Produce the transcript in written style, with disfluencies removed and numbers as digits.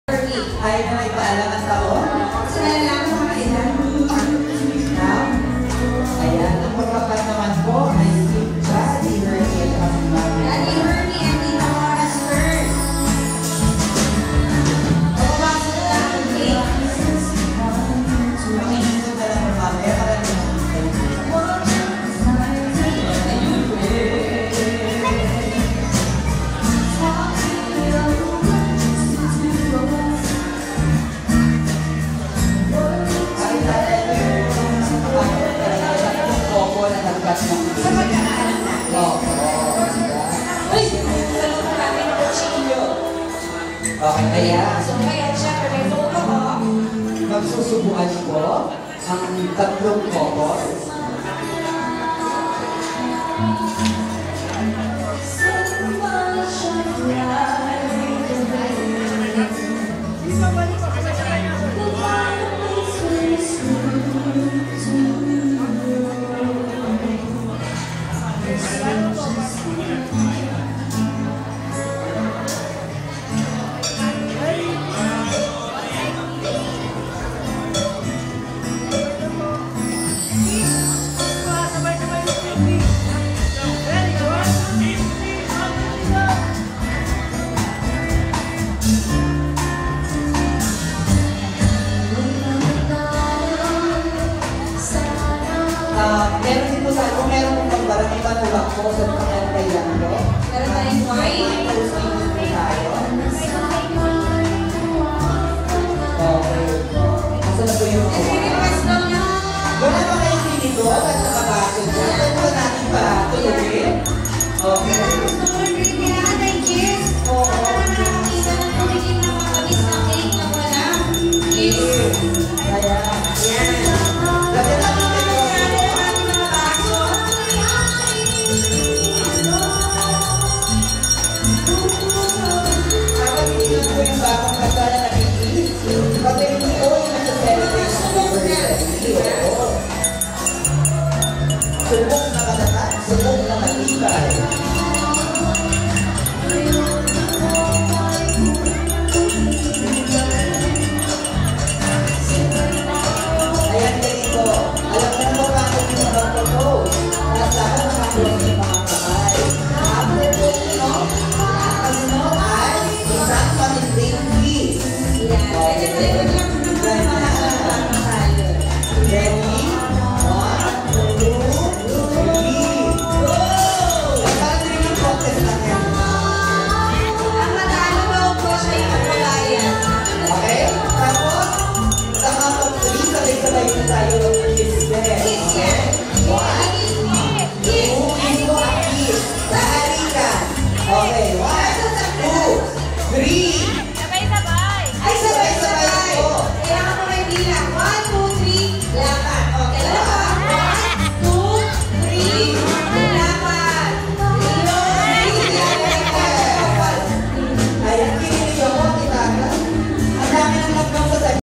Ayaw na may paalam ang taon. So, nalalaman mga ilan. Ayan, ang magkapat naman po ay si Daddy Hermie at ang Mami. Daddy Hermie and Tita Mara Stern. Pagpapasok na lang ang cake. Makinisip na lang ang Mami. Sa pagkakaalam natin. Uy! Sa lupa namin ang kutsilyo. Okay, kaya So, kaya syempre may photo ko. magsusubuan po ang tatlong kokos. Meron dito sa kung meron mong pagbarang ipanulak po sa mga kailan ko. Meron tayong wine. Okay. Asa na po yung Request daw niya. wala pa kayo dito at nakabaso dyan. Ito ba natin pa tulogin? Okay. Thank you. Oo. Nakakita ng tumigil na matamis na cake na wala. Yes. Kaya, yan. Lagyan natin ito. Habang hindi po yung bagong kasala na kikilis. Pag hindi ko yung nasa-celebrate sa birthday. Oo. Subok na kalakas, subok na matibay. Ayan ganito. Alam mo mo bakit yung mga propose? Nasa ako nakakulang yung mga kamay. After po, no? Ang ano ay isang pamilya kiss. Yan. Pwede lang